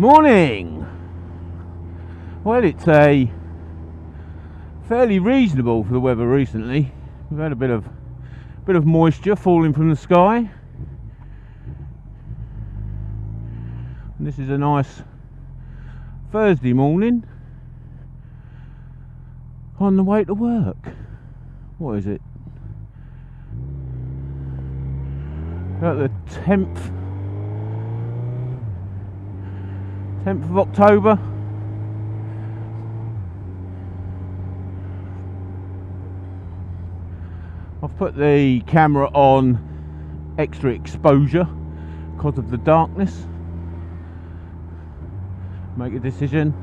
Morning. Well, it's a fairly reasonable for the weather recently. We've had a bit of moisture falling from the sky, and this is a nice Thursday morning on the way to work. What is it? About the 10th of October. I've put the camera on extra exposure because of the darkness. Make a decision.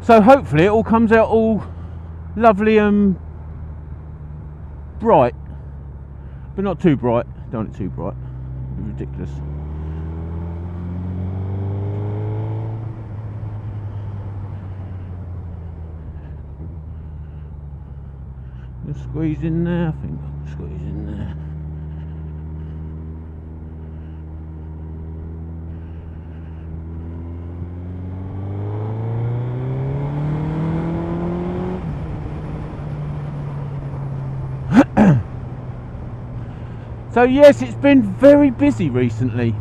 So hopefully it all comes out all lovely and bright, but not too bright. Don't want it too bright. It'd be ridiculous. Just squeeze in there. I think I'll squeeze in there. So yes, it's been very busy recently.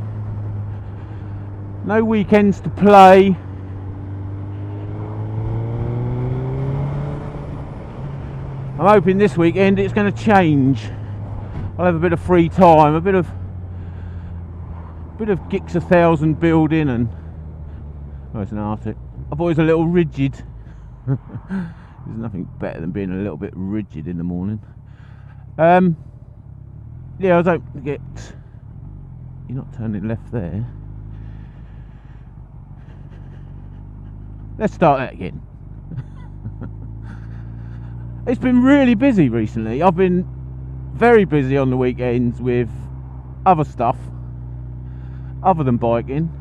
No weekends to play. I'm hoping this weekend it's going to change. I'll have a bit of free time, a bit of GSXR building, and oh, it's an Arctic. I thought it was a little rigid. There's nothing better than being a little bit rigid in the morning. Yeah, I don't get. You're not turning left there. Let's start that again. It's been really busy recently. I've been very busy on the weekends with other stuff other than biking.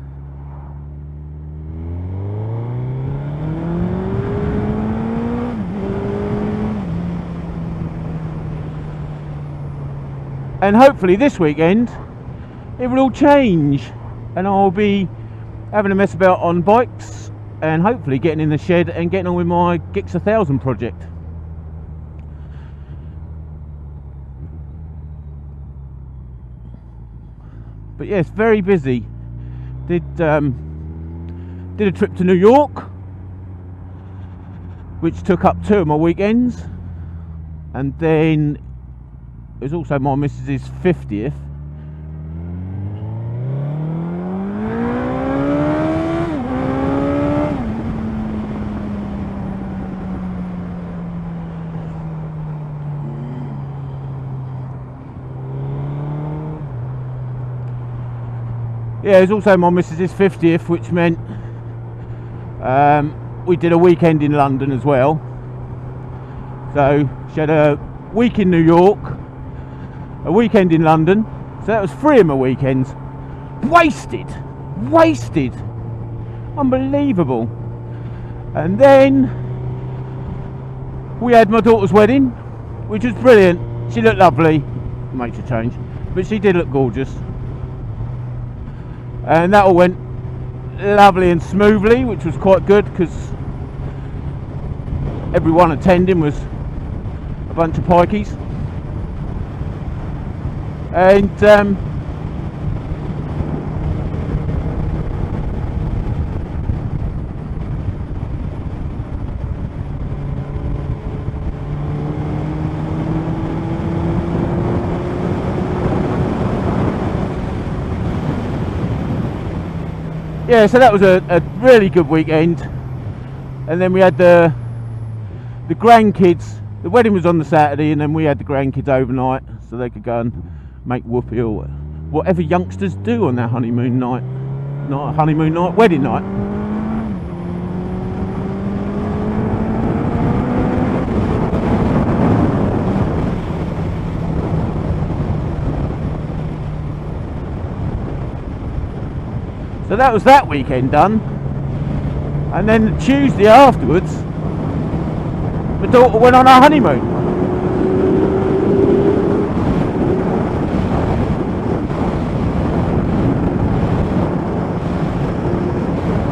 And hopefully this weekend it will all change, and I'll be having a mess about on bikes, and hopefully getting in the shed and getting on with my GSXR project. But yes, very busy. Did a trip to New York, which took up 2 of my weekends, and then it was also my missus's 50th. Yeah, it was also my missus's 50th, which meant we did a weekend in London as well. So she had a week in New York, a weekend in London, so that was 3 of my weekends. Wasted! Unbelievable. And then we had my daughter's wedding, which was brilliant. She looked lovely, makes a change, but she did look gorgeous. And that all went lovely and smoothly, which was quite good, because everyone attending was a bunch of pikeys. And yeah, so that was a really good weekend. And then we had the grandkids. The wedding was on the Saturday, and then we had the grandkids overnight, so they could go and make whoopee or whatever youngsters do on their honeymoon night. Not honeymoon night, wedding night. So that was that weekend done. And then the Tuesday afterwards, my daughter went on her honeymoon.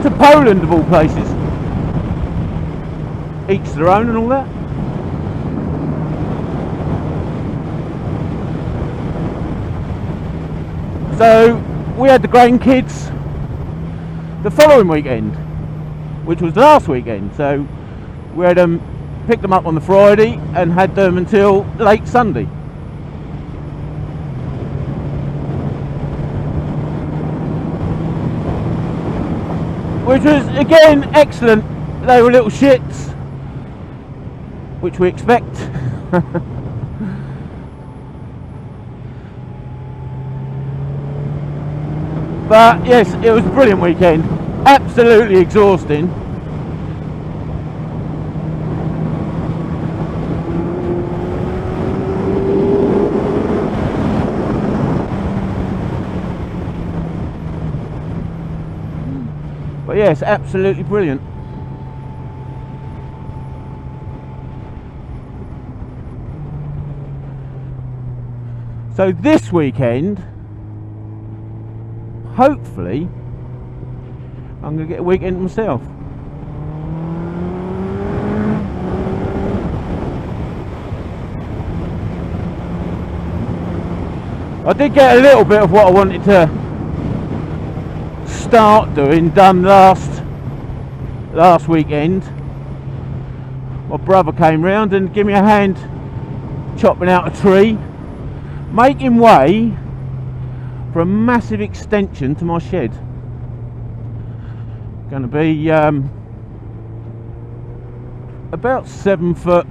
To Poland, of all places. Each their own and all that. So we had the grandkids the following weekend, which was last weekend. So we had picked them up on the Friday and had them until late Sunday. Which was again excellent. They were little shits, which we expect. But yes, it was a brilliant weekend. Absolutely exhausting. But yes, absolutely brilliant. So this weekend, hopefully, I'm going to get a weekend myself. I did get a little bit of what I wanted to start doing done last weekend. My brother came round and gave me a hand chopping out a tree, making way for a massive extension to my shed. Going to be about 7 foot.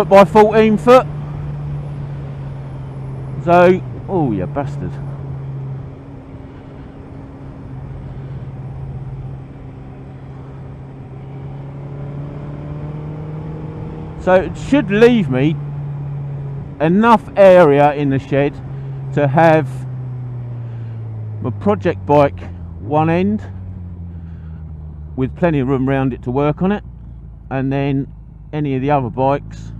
By 14 foot. So, oh, you bastard. So it should leave me enough area in the shed to have my project bike one end with plenty of room around it to work on it, and then any of the other bikes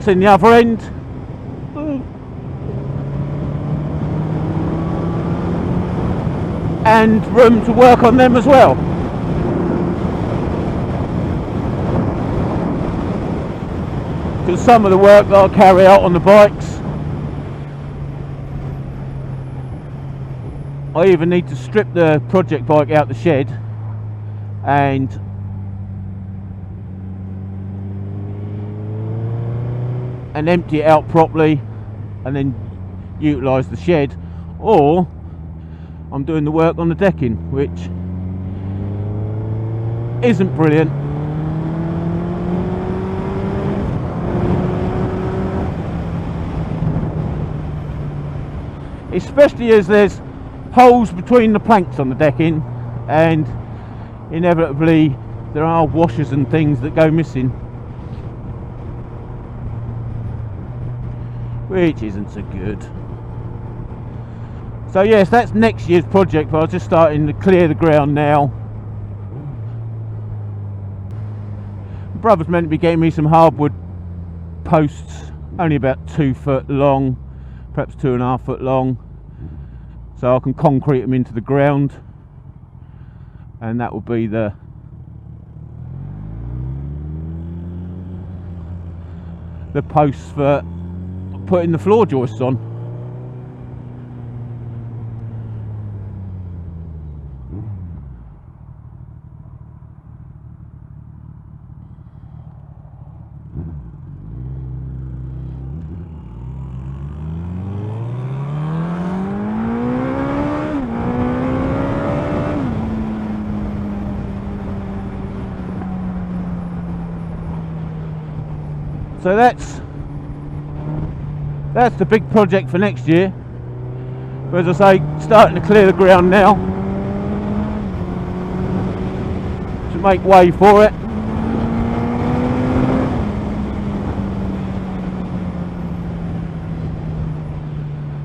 in the other end. And room to work on them as well. Because some of the work that I'll carry out on the bikes, I even need to strip the project bike out the shed and empty it out properly and then utilise the shed, or I'm doing the work on the decking, which isn't brilliant. Especially as there's holes between the planks on the decking, and inevitably there are washers and things that go missing, which isn't so good. So yes, that's next year's project, but I was just starting to clear the ground now. My brother's meant to be getting me some hardwood posts, only about 2 foot long, perhaps 2.5 foot long, so I can concrete them into the ground, and that will be the posts for putting the floor joists on. So that's the big project for next year. But as I say, starting to clear the ground now to make way for it.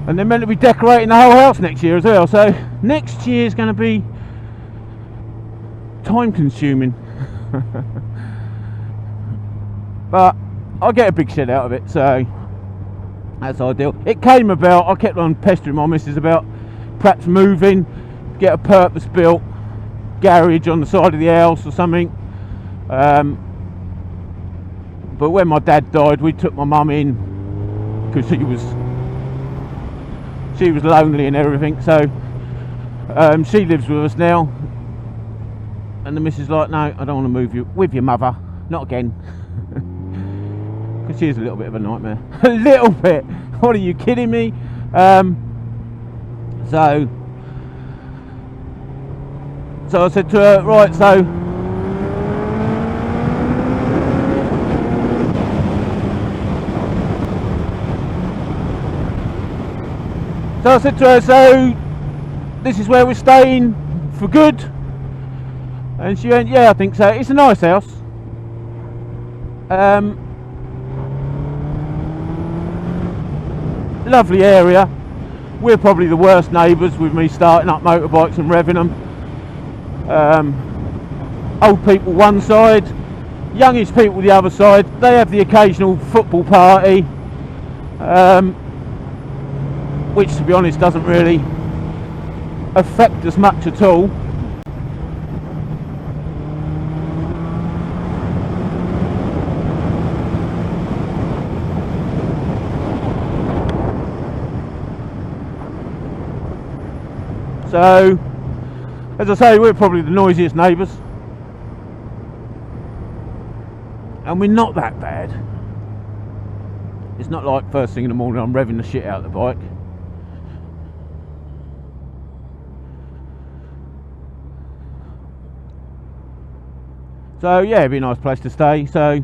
And they're meant to be decorating the whole house next year as well, so next year is going to be time consuming. But I'll get a big shed out of it, so that's ideal. It came about, I kept on pestering my missus about perhaps moving, get a purpose built garage on the side of the house or something. But when my dad died, we took my mum in because she was lonely and everything, so she lives with us now. And the missus is like, no, I don't want to move you with your mother, not again. Because she is a little bit of a nightmare. A little bit. What, are you kidding me? So I said to her, right, so I said to her, so this is where we're staying for good? And she went, yeah, I think so. It's a nice house. Lovely area. We're probably the worst neighbours with me starting up motorbikes and revving them. Old people one side, youngish people the other side. They have the occasional football party, which to be honest doesn't really affect us much at all. So, as I say, we're probably the noisiest neighbours, and we're not that bad. It's not like first thing in the morning I'm revving the shit out of the bike. So yeah, it'd be a nice place to stay, so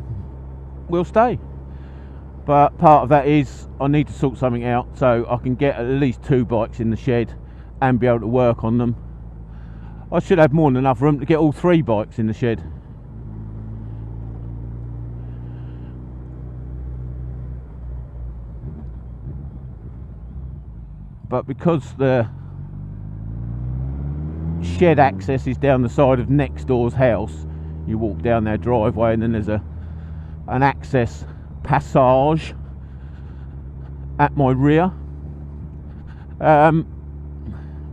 we'll stay. But part of that is I need to sort something out so I can get at least 2 bikes in the shed and be able to work on them. I should have more than enough room to get all 3 bikes in the shed. But because the shed access is down the side of next door's house, you walk down their driveway and then there's an access passage at my rear.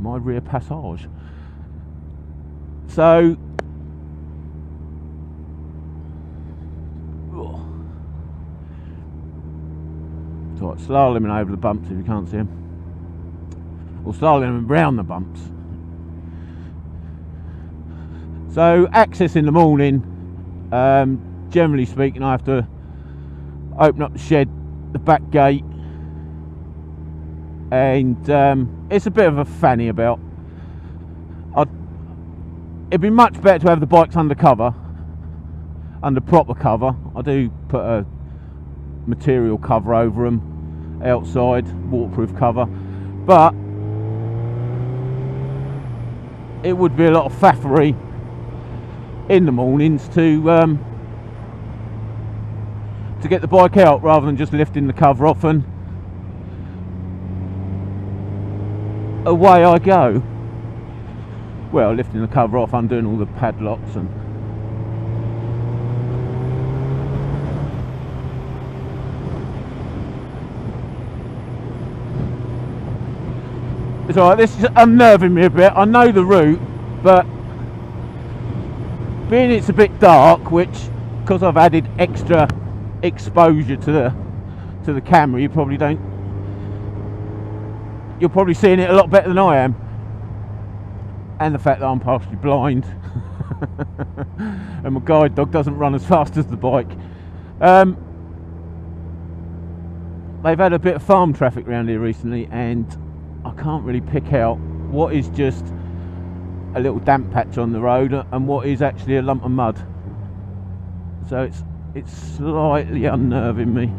My rear passage. So it's like slaloming over the bumps if you can't see them, or slaloming around the bumps. So access in the morning, generally speaking, I have to open up the shed, the back gate, and it's a bit of a fanny about. It'd be much better to have the bikes under cover, under proper cover. I do put a material cover over them outside, waterproof cover, but it would be a lot of faffery in the mornings to get the bike out rather than just lifting the cover off and away I go. Well, lifting the cover off, undoing all the padlocks and it's alright, this is unnerving me a bit. I know the route, but being it's a bit dark, which because I've added extra exposure to the camera, you're probably seeing it a lot better than I am. And the fact that I'm partially blind and my guide dog doesn't run as fast as the bike. They've had a bit of farm traffic around here recently, and I can't really pick out what is just a little damp patch on the road and what is actually a lump of mud. So it's slightly unnerving me.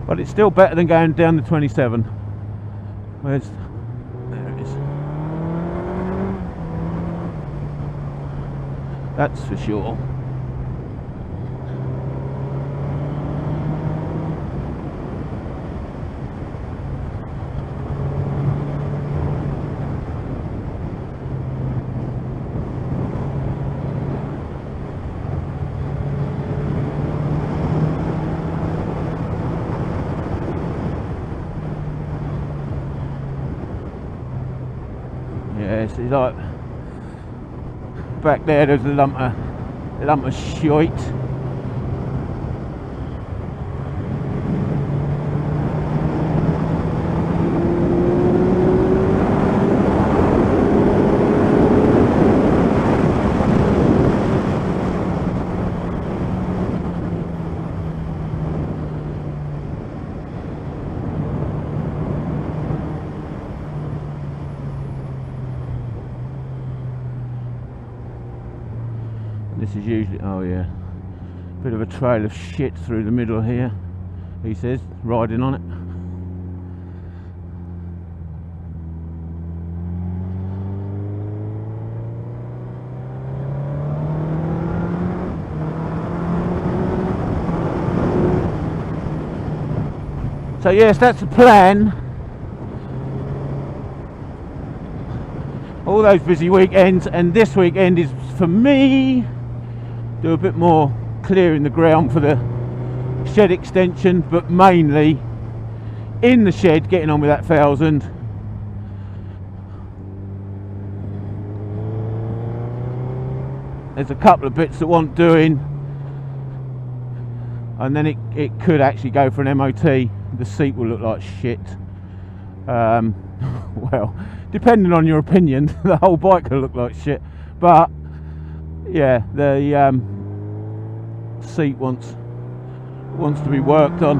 but it's still better than going down the 27. Where's, there it is. That's for sure. Yeah, see, like back there's a lump of shite. This is usually, oh yeah, bit of a trail of shit through the middle here, he says, riding on it. So yes, that's the plan. All those busy weekends, and this weekend is for me do a bit more clearing the ground for the shed extension, but mainly in the shed getting on with that 1000. There's a couple of bits that want doing, and then it could actually go for an MOT. The seat will look like shit. Well, depending on your opinion, the whole bike will look like shit, but yeah, the seat wants to be worked on.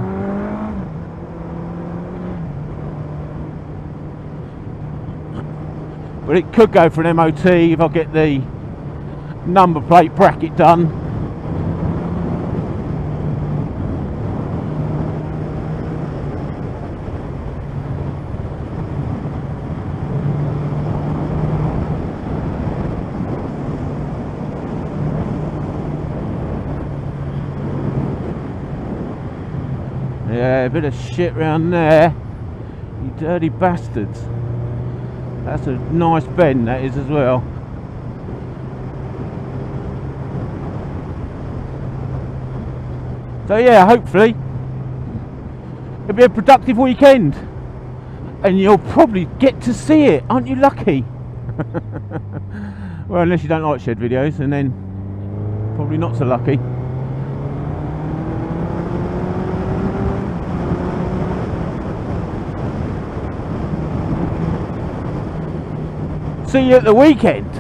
But it could go for an MOT if I get the number plate bracket done. Yeah, a bit of shit round there, you dirty bastards. That's a nice bend, that is, as well. So yeah, hopefully it'll be a productive weekend, and you'll probably get to see it. Aren't you lucky? Well, unless you don't like shed videos, and then probably not so lucky. See you at the weekend.